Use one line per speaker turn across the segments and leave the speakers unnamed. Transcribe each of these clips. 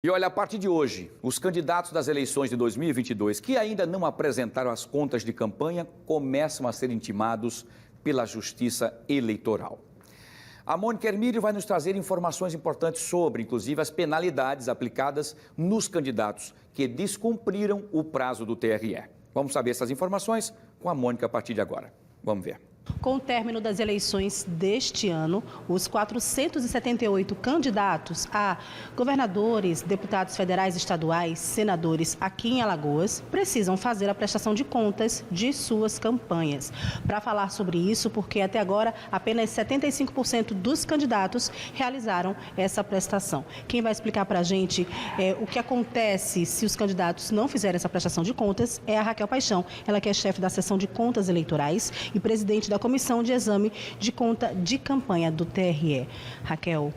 E olha, a partir de hoje, os candidatos das eleições de 2022 que ainda não apresentaram as contas de campanha começam a ser intimados pela Justiça Eleitoral. A Mônica Hermílio vai nos trazer informações importantes sobre, inclusive, as penalidades aplicadas nos candidatos que descumpriram o prazo do TRE. Vamos saber essas informações com a Mônica a partir de agora. Vamos ver.
Com o término das eleições deste ano, os 478 candidatos a governadores, deputados federais, estaduais, senadores aqui em Alagoas precisam fazer a prestação de contas de suas campanhas. Para falar sobre isso, porque até agora apenas 75% dos candidatos realizaram essa prestação. Quem vai explicar para a gente o que acontece se os candidatos não fizerem essa prestação de contas é a Raquel Paixão. Ela que é chefe da seção de contas eleitorais e presidente da Comissão de Exame de Conta de Campanha do TRE. Raquel,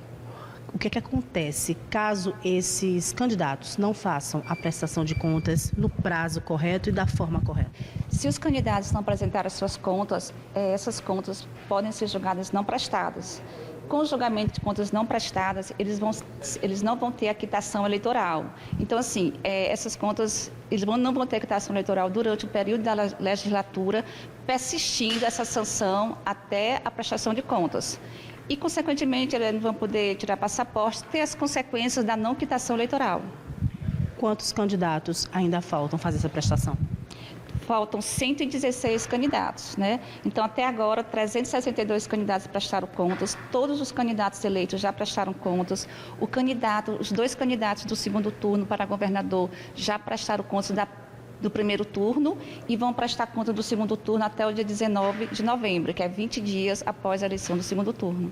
o que acontece caso esses candidatos não façam a prestação de contas no prazo correto e da forma correta?
Se os candidatos não apresentarem suas contas, essas contas podem ser julgadas não prestadas. Com o julgamento de contas não prestadas, eles não vão ter a quitação eleitoral. Então, assim, essas contas, não vão ter quitação eleitoral durante o período da legislatura, persistindo essa sanção até a prestação de contas. E, consequentemente, eles não vão poder tirar passaporte, ter as consequências da não quitação eleitoral.
Quantos candidatos ainda faltam fazer essa prestação?
Faltam 116 candidatos, né? Então, até agora, 362 candidatos prestaram contas, todos os candidatos eleitos já prestaram contas, os dois candidatos do segundo turno para governador já prestaram contas do primeiro turno e vão prestar conta do segundo turno até o dia 19 de novembro, que é 20 dias após a eleição do segundo turno.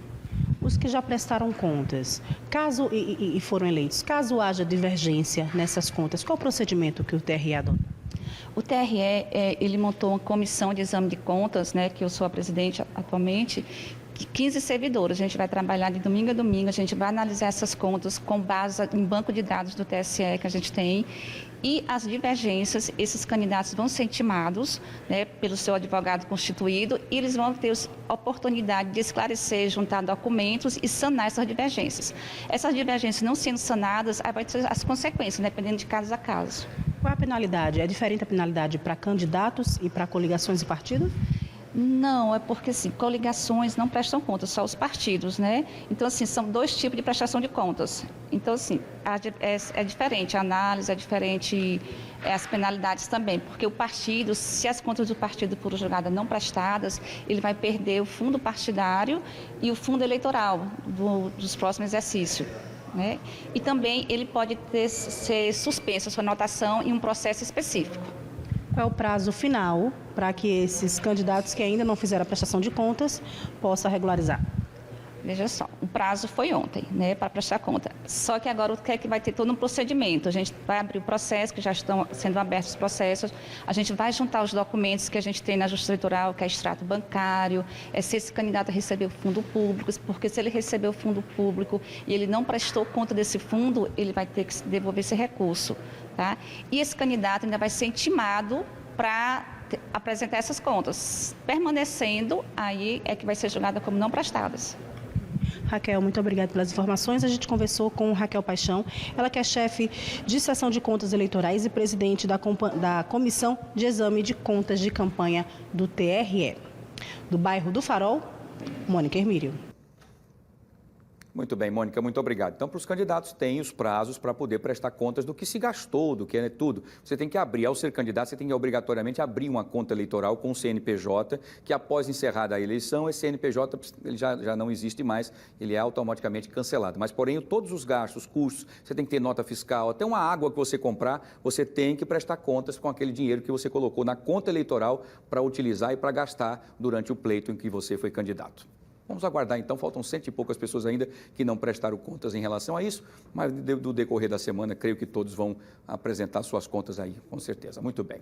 Os que já prestaram contas, caso e foram eleitos, caso haja divergência nessas contas, qual o procedimento que o TRE adota?
O TRE, ele montou uma comissão de exame de contas, né, que eu sou a presidente atualmente, de 15 servidores. A gente vai trabalhar de domingo a domingo, a gente vai analisar essas contas com base em banco de dados do TSE que a gente tem. E as divergências, esses candidatos vão ser intimados, né, pelo seu advogado constituído e eles vão ter a oportunidade de esclarecer, juntar documentos e sanar essas divergências. Essas divergências não sendo sanadas, aí vai ter as consequências, dependendo de caso a caso.
Qual a penalidade? É diferente a penalidade para candidatos e para coligações e partidos?
Não, é porque assim, coligações não prestam contas, só os partidos, né? Então, assim, são dois tipos de prestação de contas. Então, assim, é diferente a análise, é diferente as penalidades também, porque o partido, se as contas do partido forem julgadas não prestadas, ele vai perder o fundo partidário e o fundo eleitoral dos próximos exercícios. Né? E também ele pode ser suspenso a sua anotação em um processo específico.
Qual é o prazo final para que esses candidatos que ainda não fizeram a prestação de contas possam regularizar?
Veja só, o prazo foi ontem, né, para prestar conta. Só que agora o que é que vai ter todo um procedimento? A gente vai abrir o processo, que já estão sendo abertos os processos, a gente vai juntar os documentos que a gente tem na Justiça Eleitoral, que é extrato bancário, se esse candidato recebeu fundo público, porque se ele recebeu fundo público e ele não prestou conta desse fundo, ele vai ter que devolver esse recurso, tá? E esse candidato ainda vai ser intimado para apresentar essas contas. Permanecendo, aí é que vai ser julgada como não prestadas.
Raquel, muito obrigada pelas informações. A gente conversou com Raquel Paixão, ela que é chefe de seção de contas eleitorais e presidente da Comissão de Exame de Contas de Campanha do TRE. Do bairro do Farol, Mônica Hermílio.
Muito bem, Mônica, muito obrigado. Então, para os candidatos, tem os prazos para poder prestar contas do que se gastou, do que é tudo. Você tem que abrir, ao ser candidato, você tem que obrigatoriamente abrir uma conta eleitoral com o CNPJ, que após encerrada a eleição, esse CNPJ ele já não existe mais, ele é automaticamente cancelado. Mas, porém, todos os gastos, custos, você tem que ter nota fiscal, até uma água que você comprar, você tem que prestar contas com aquele dinheiro que você colocou na conta eleitoral para utilizar e para gastar durante o pleito em que você foi candidato. Vamos aguardar, então, faltam 100 e poucas pessoas ainda que não prestaram contas em relação a isso, mas do decorrer da semana, creio que todos vão apresentar suas contas aí, com certeza. Muito bem.